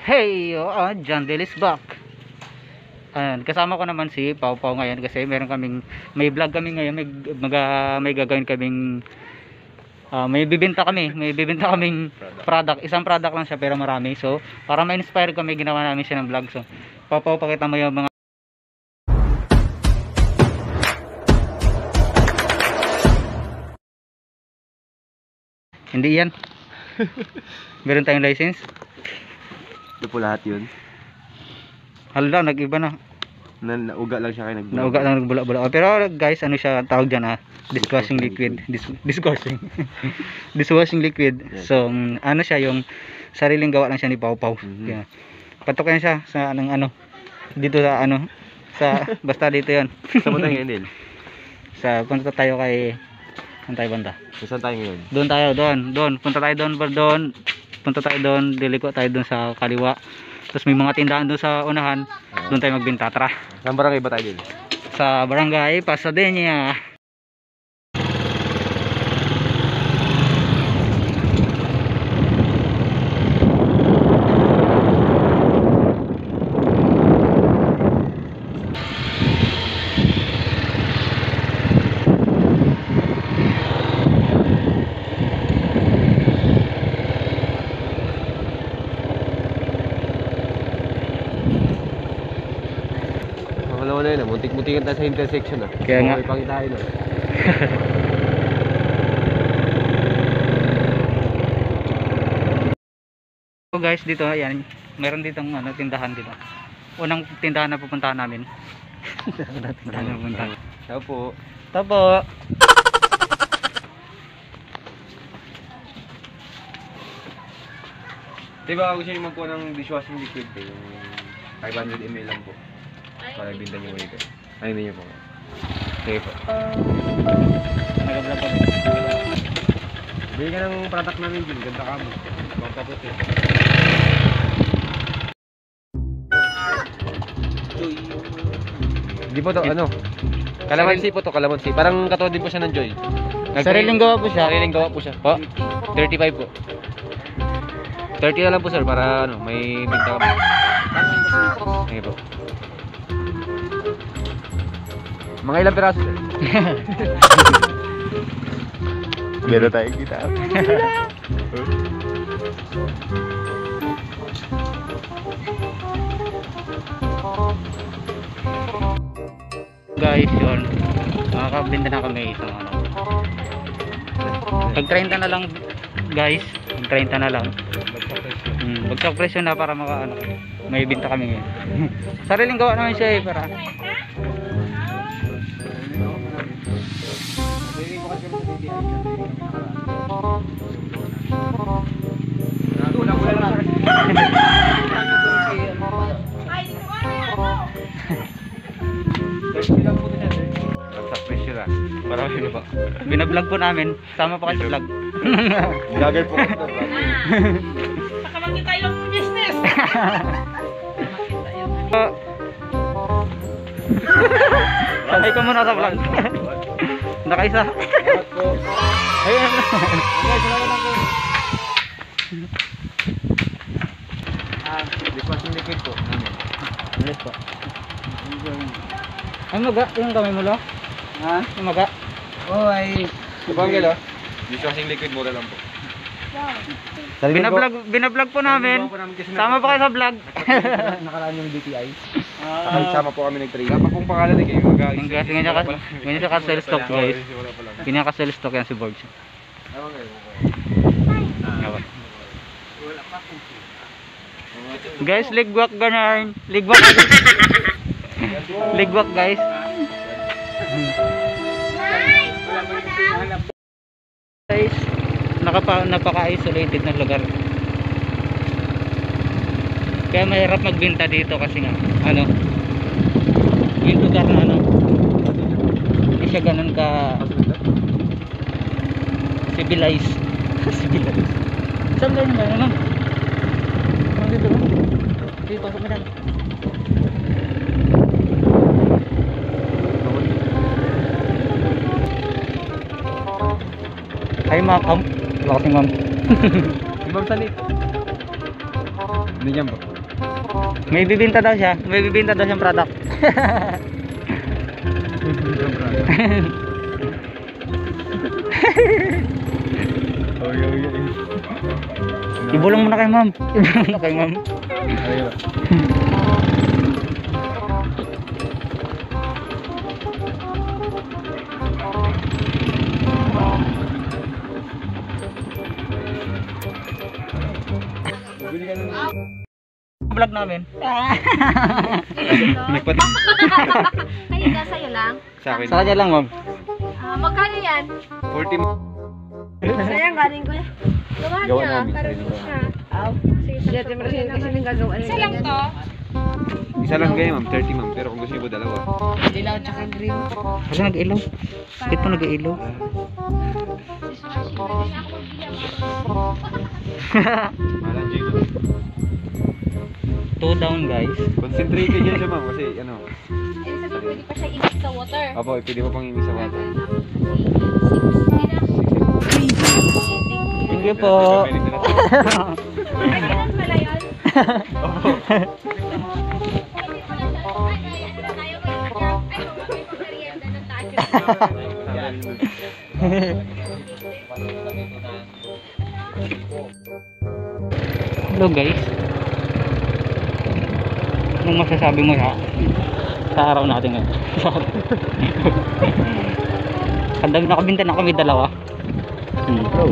Hey, John Delis back. Ayan, kasama ko naman si Pau Pau ngayon kasi may vlog kami ngayon, may gagawin kaming may bibenta kaming product. Isang product lang siya pero marami. So, para ma-inspire kami, ginawa namin siya ng vlog. So, Pau Pau, pakita mo yung mga hindi yan. Meron tayong license. Ito po lahat yun. Hala, nag-iba na. Nauga lang siya kayo nagbula. Nauga lang nagbula-bula. Pero guys, ano siya tawag dyan dishwashing liquid. Dishwashing. Dishwashing liquid. Yes. So, ano siya yung sariling gawa lang siya ni Pau Pau. Kaya, patok yan siya sa dito sa basta dito yon. Saan mo tayo ngayon din? Punta tayo kay tayo banda. Saan tayo ngayon? Doon. Punta tayo doon, diliko tayo doon sa kaliwa. Tapos may mga tindahan doon sa unahan. Doon tayo magbenta. Tara. Saan barangay ba tayo din? Sa barangay Pasadena. Wala yun, muntik-muntikan tayo sa intersection Kaya nga. Okay, pakitain So guys, dito ayan, meron ditong tindahan dito. Unang tindahan na pupuntahan namin. Ciao po. Tapo. Diba gusto nyo magkuha ng dishwashing liquid yung 500 ml lang po. Para binta nyo ngayon. Ayun niyo po. Sige po. Nag-vlog kami. Bili ka ng product namin din. Ganda ka mo. Magkapot eh. Hindi po to, kalamansi po to, kalamansi. Parang katulad din po siya ng Joy. Sariling gawa po siya. Sariling gawa po siya. Po? 35 po. 30 na lang po sir para may binta ka po. Sige po. Mga ilang piraso sir? Meron tayong kita. Guys, yun. Makakabinda na kami isang Pag 30 na lang guys. Pag 30 na lang. Bagsak presyo na para may binta kami ngayon. Sariling gawa naman siya para binablog po namin. Sama pa kayo sa vlog. Vlogger po kayo sa vlog. Baka makita yung business. Sabay ko muna sa vlog. Nakaisa. Ayun. Guys, salamat po. Dishwashing liquid po. Ulit po. Ay maga, yung kamay mo lo? Ha? Yung maga? Oh, ay. Bangel dishwashing liquid mura lang po. Binablog po namin. Sama pa kayo sa vlog. Nakaraan yung DTI. Sama po kami nag-trade. Dapat pong pangalan kayo mag-aagis. Ganyan siya ka-sell stock guys. Ganyan ka-sell stock yan si Borgs. Guys, ligwak ganarn. Ligwak guys. Guys, napaka-isolated na lugar. Kaya mahirap magbenta dito kasi nga yung lugar na hindi siya ganun ka civilized. Civilized. Saan ganyan ba? Dito lang. Dito, pasok mo lang. Hi ma'am. Wala kasing ma'am. Si Ma'am Sanit. Hindi niyan ba? May bibinta daw siya. May bibinta daw siyang product. Ibulong mo na kay ma'am. Ibulong mo na kay ma'am. Vlog namin. Nagpat... Ayun na, sa'yo lang. Sa akin. Sa kanya lang, ma'am. Magkano yan? 40 Sayang galing ko. Gawa Gawa niya. namin. Para siya. Sige, dati mo rin kasi nang gagawa. Isa lang to. Isa lang kayo ma'am, 30 ma'am. Pero kung gusto niyo po dalawa. Dilaw tsaka green. Kasi nag-ilaw. Ito nag-ilaw. Malang Jay. 2 down, guys. Concentrated yan siya ma'am kasi ano. Ayun sabi, pwede pa siya i-mix sa water. Opo, pwede mo pang imis sa water. Thank you po. Kailan pala yun? Opo. Hello guys. Anong masasabi mo sa araw natin ngayon? Ang dami nakabinta na kami dalawa.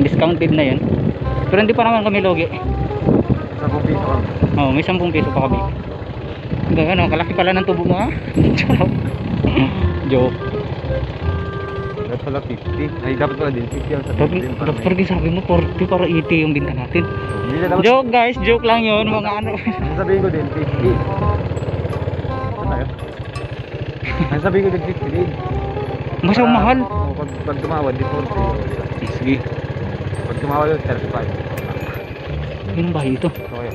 Discounted na yun. Pero hindi pa naman kami logi. 10 piso ma'am. Oh, may 10 piso pa kami. Ano, kalaki pala ng tubo mo ha? Joke. Dapat pala 50. Ay, dapat pala din 50 ang sa Dapat din sabi mo 40 para 80 yung binta natin. Hindi na dapat. Joke guys, joke lang yun mga ano. Ang sabihin ko din 50. Ano tayo? Ang sabihin ko din 50 din. Masyang mahal. Oo, pag tumawad, di 40. Sige. Pag tumawad, 35. Yun ba ito? Okay.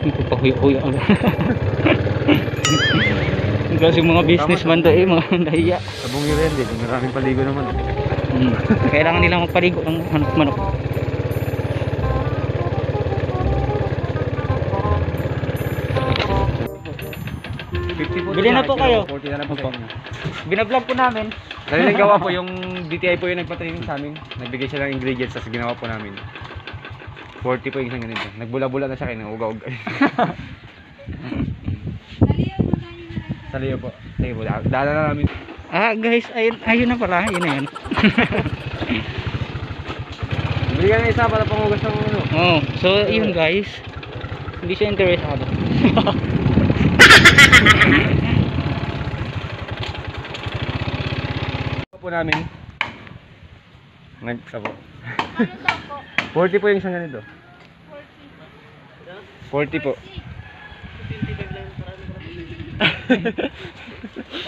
Ito pa huya-huya. Kasi mga businessman to eh, mga nahiya. Sabong yun rin din, maraming paligo naman. Kailangan nilang magpaligo ng manok. Bili na po kayo. 40 na lang po. Binablog po namin. Dahil nagawa po yung DTI po yung nagpa-training sa amin. Nagbigay siya ng ingredients tapos ginawa po namin. 40 po yung isang ganito. Nagbula-bula na siya kayo ng uga-uga. Saliyo po. Sige po. Dala na namin. Ah guys, ayun na pala. Ayun na yun. Bili ka na isa para pangugas ng ano. Oh, so yun guys. Hindi siya interesado. Po namin. Nagsa po. 40 po yung isang ganito. 40 po.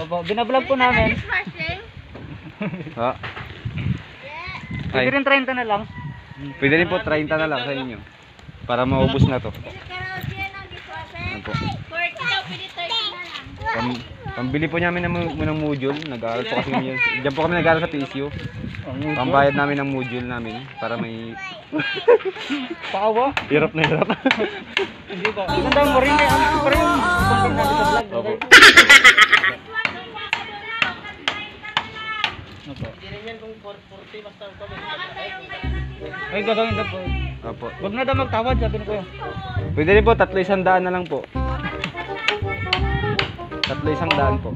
Opo, binablog po namin. Ha? Pwede rin 30 na lang. Pwede rin po 30 na lang sa inyo. Para maubos na to. Ano po? Pambili po namin ng module. Nag-aaral po kasi kami. Diyan po kami nag-aaral sa PSU. Pambayad namin ng module namin para may Paawa? hirap na hirap. Hindi ba? Tandaan mo rin eh. Pero yung content natin sa vlog. Opo. Ay, gagawin na po. Opo. Huwag na daw magtawad, sabi ni Kuya. Pwede rin po 300 na lang po. 300 po.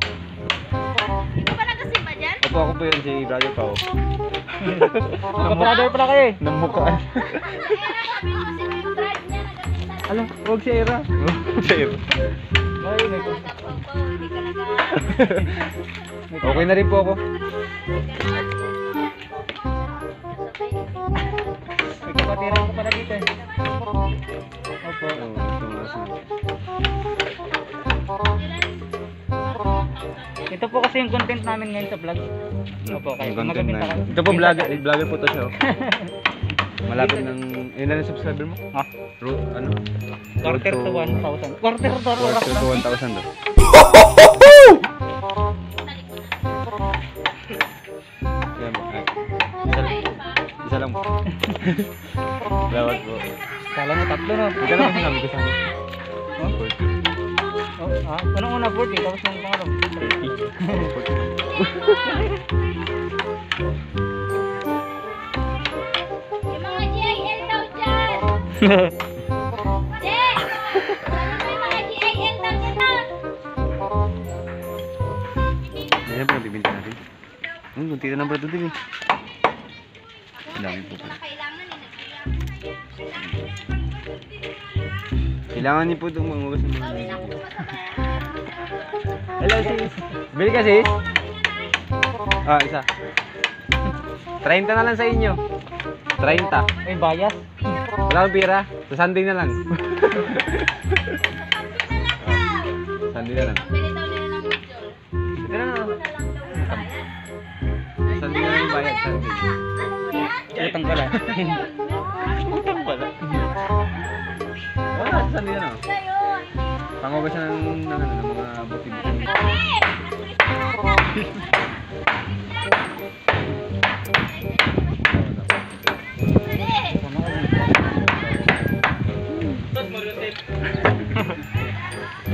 Ikaw pa nagasimba dyan? Opo, ako po yun si Brother Pao. Brother pala kayo eh. Namukaan. Sabi ko kasi yung drive niya nagasimba. Alam, huwag si Era. Huwag si Era. Ay, may po. Hindi ka naga... Okay na rin po ako. May kapatiran ko pala dito eh. Opo. Ito po kasi yung content namin ngayon sa vlog. Opo, kayo magabinta kayo. Ito po vlogger po to siya. Oh. Malapit ng ilan ang subscriber mo? Ha? Ano? Quarter to 1,000. Quarter to Quarter to 1,000 daw. Yan po. Isa lang po. Lawat po. Kala mo tatlo no? Ika lang sinabi ko sa akin. Anong una 40? Tapos nung pangalong? Yung mga GIL daw dyan. Che! Yung mga GIL daw dyan na. Ayan po, bibinta natin. Kunti na lang pala doon eh. Ang dami po. Kailangan niyo po itong mangugas ng mga Hello sis. Bili ka sis? Ah, isa. 30 na lang sa inyo. 30. May bayas. Wala akong pira. Sa Sunday na lang. Sunday na lang. Bili daw nila ng picture. Ito na lang. Sunday na lang yung bayad. Sunday. Utang pala. Utang pala. Wala, sa Sunday na lang. Pangugas siya ng mga buti-buti.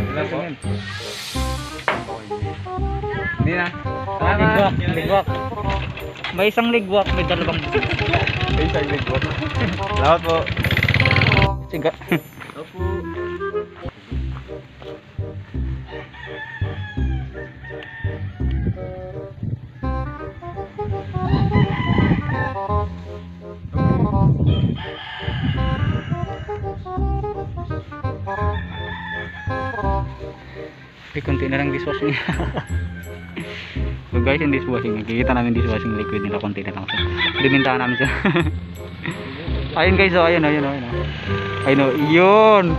Wala po. Hindi na. Ligwak, ligwak. May isang ligwak, may dalawang. May isang ligwak. Salamat po. Siga. Opo. Kunti na lang dishwashing. So guys, yung dishwashing, nakikita namin dishwashing liquid nila, konti na lang. Dimintahan namin siya. Ayun guys, oh, ayun. Ayun, yun.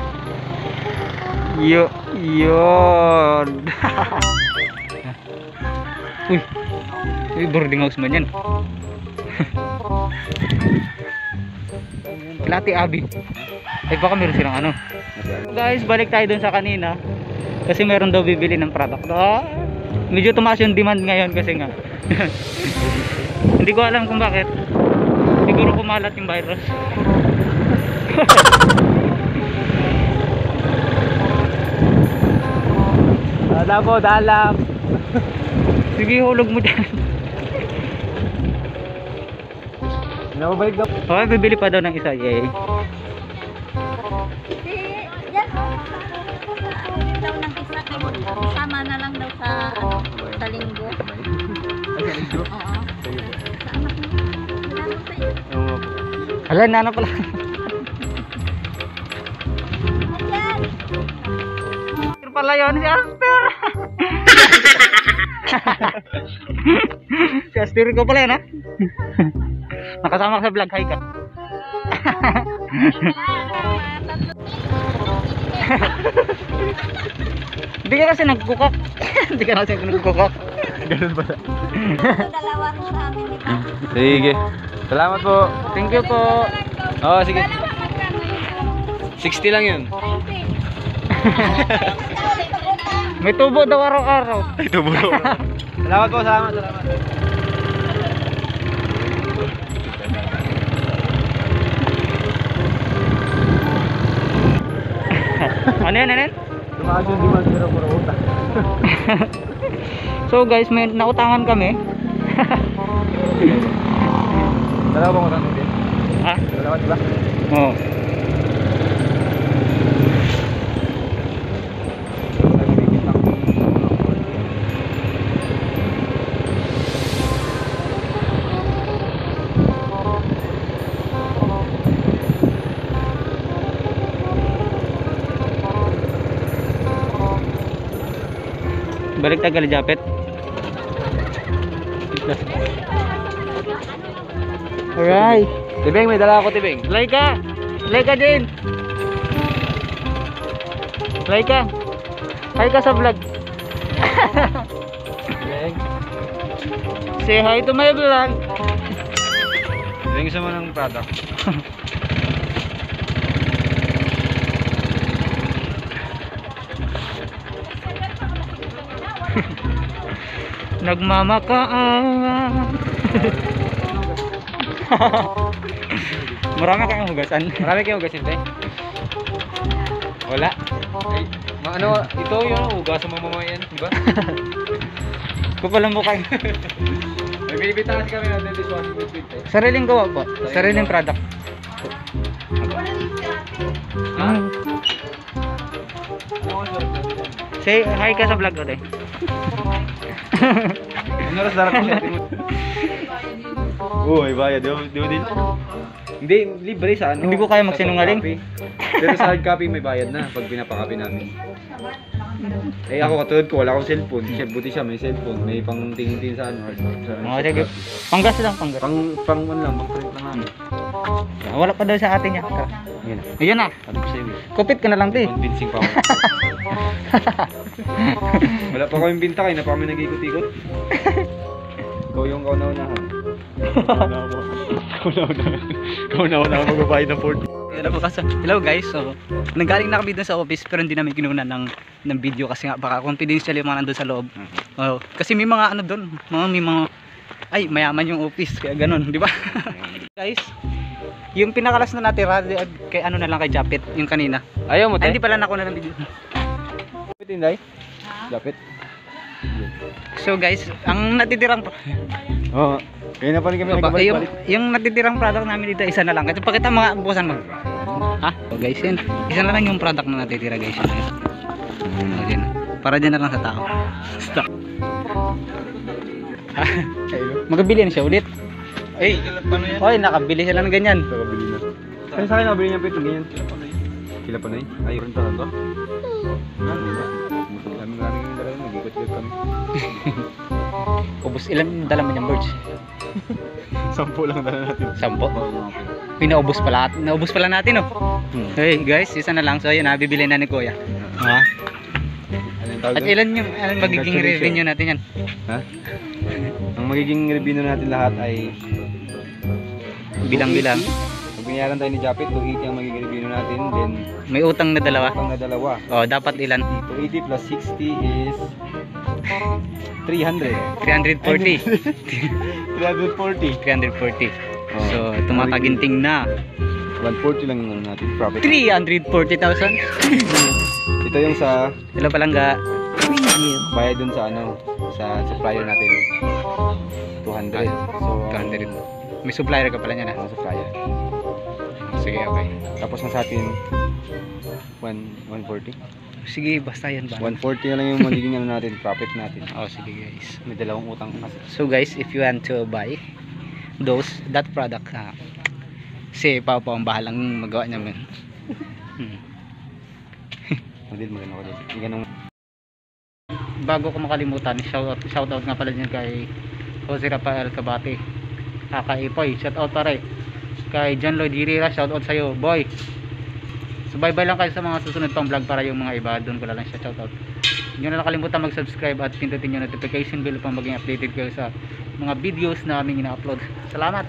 Yun. Uy, boarding house man yan. Kilati Abi. Ay baka meron silang ano. Guys, balik tayo dun sa kanina. Kasi meron daw bibili ng product. Medyo tumaas yung demand ngayon kasi nga. Hindi ko alam kung bakit. Siguro kumalat yung virus. Dala po, dala. Sige, hulog mo dyan. Nakabalik na po. Okay, bibili pa daw ng isa. Yay. Yan o. Daw ng isa. Sama na lang daw sa sa linggo. Ay, sa linggo? Oo. Sama na. Salamat sa iyo. Oo. Hala, nana pala. Yan. Pero pala yun si Aster. Si Aster ko pala yun, ha? Nakasama ka sa vlog, hi ka. Hindi ka kasi nagkukok. Hindi ka kasi nagkukok. Ganun pala. Dalawa rin sa amin. Sige. Salamat po. Thank you po. Oo, sige. 60 lang yun. May tubo daw araw-araw. Ito buro. Salamat po, salamat. Ano yan? Tumaas yung demand pero puro utang. So guys, may nautangan kami. Dalawa bang utang din? Ha? Dalawa diba? Oo. Balik tayo gali Japet. Alright. Tibeng, may dala ako tibeng. Laika din. Laika. Hi ka sa vlog. Tibeng. Say hi to my vlog. Tibeng sa mga ng product. Nagmamakaan. Marami kayong hugasan. Marami kayong hugasin, te? Wala. Ay, ano, ito yung hugasan mo mamamayan, di ba? Kupal ang mukha. May binibita kasi kami natin dishwashing liquid eh. Sariling gawa po. Sariling product. Ha? Mm. Say hi ka sa vlog ko eh. Ano oras darap ko? Oo, ay bayad. Di ba din? Hindi, libre sa ano. Hindi ko kaya magsinungaling. Sa soft copy. Pero sa hard copy may bayad na pag pinapakapi namin. Eh ako katulad ko, wala akong cellphone. Siya, buti siya, may cellphone. May pang tingin-tingin sa ano. Mga sige. Panggas lang, panggas. Pang ano lang, pang print lang namin. Wala pa daw sa atin niya. Yun. Ayun na. Sabi ko sa'yo eh. Kupit ka na lang, te. Convincing pa ako. Wala pa kaming binta kayo, na pa kami nag-ikot-ikot. Ikaw yung kauna-unahan. Kauna-una magbabayad ng 40. Hello guys, so nanggaling na kami dun sa office pero hindi namin kinuha ng video kasi nga baka confidential yung mga nandun sa loob. Oh, kasi may mga ano dun, may mga ay mayaman yung office kaya ganun, di ba? Guys, yung pinakalas na natira kay ano na lang kay Japit, yung kanina. Ayaw mo, Ay, te? hindi pala nakuha ng video. Japit, Inday? Japit? So guys, ang natitirang Oo. Kaya na pa rin kami nagbabalik-balik. yung natitirang product namin dito isa na lang. Ito pakita mga bukasan mo. Ha? So guys, yun. Isa na lang yung product na natitira guys. Yun. Para dyan na lang sa tao. Stop. Magabili na siya ulit. Ay, paano yan? Oy, nakabili sila ng ganyan. Nakabili na. Kaya sa akin nakabili niya pito, ganyan. Kila pa na yun? Ay, rin talaga. Di ba? Kami nga rin yung dalawa, nag-ikot-ikot kami. Ubus ilan dala mo niyang birds? 10 lang dala natin. 10. Pinaubos pa lahat. Naubos pala natin oh. Hey guys, isa na lang. So ayun, nabibili na ni Kuya. Ha? Anong tawag At doon? ilan yung magiging Congratulations. revenue natin yan? Ha? Ang magiging review na natin lahat ay Bilang-bilang. Pag binayaran tayo ni Japit, 280 ang magiging review natin. Then, May utang na dalawa. pang na dalawa. Oh, dapat ilan? 280 plus 60 is 300. 340. 340. 340. Oh. So, tumataginting na. 140 lang yung ano natin, profit. 340,000. Ito yung sa Hello palangga. bayad dun sa ano, sa supplier natin. 200. So, 200. May supplier ka pala niya na. Ang supplier. Sige, okay. Tapos na sa atin 140. Sige, basta yan ba? 140 na lang yung magiging ano natin, profit natin. Oh, sige guys. May dalawang utang kasi. So guys, if you want to buy that product, si Pao ang bahalang magawa niya man. Model mo ganun ko din. Hindi ganun. Bago ko makalimutan, shout out nga pala dyan kay Jose Rafael Cabate, kay Ipoy, shout out pare. Kay John Lloyd Hirira, shout out sa'yo, boy. So bye bye lang kayo sa mga susunod pang vlog para yung mga iba doon ko lang siya shout out. Hindi nyo na nakalimutan mag-subscribe at pindutin yung notification bell upang maging updated kayo sa mga videos na aming ina-upload. Salamat!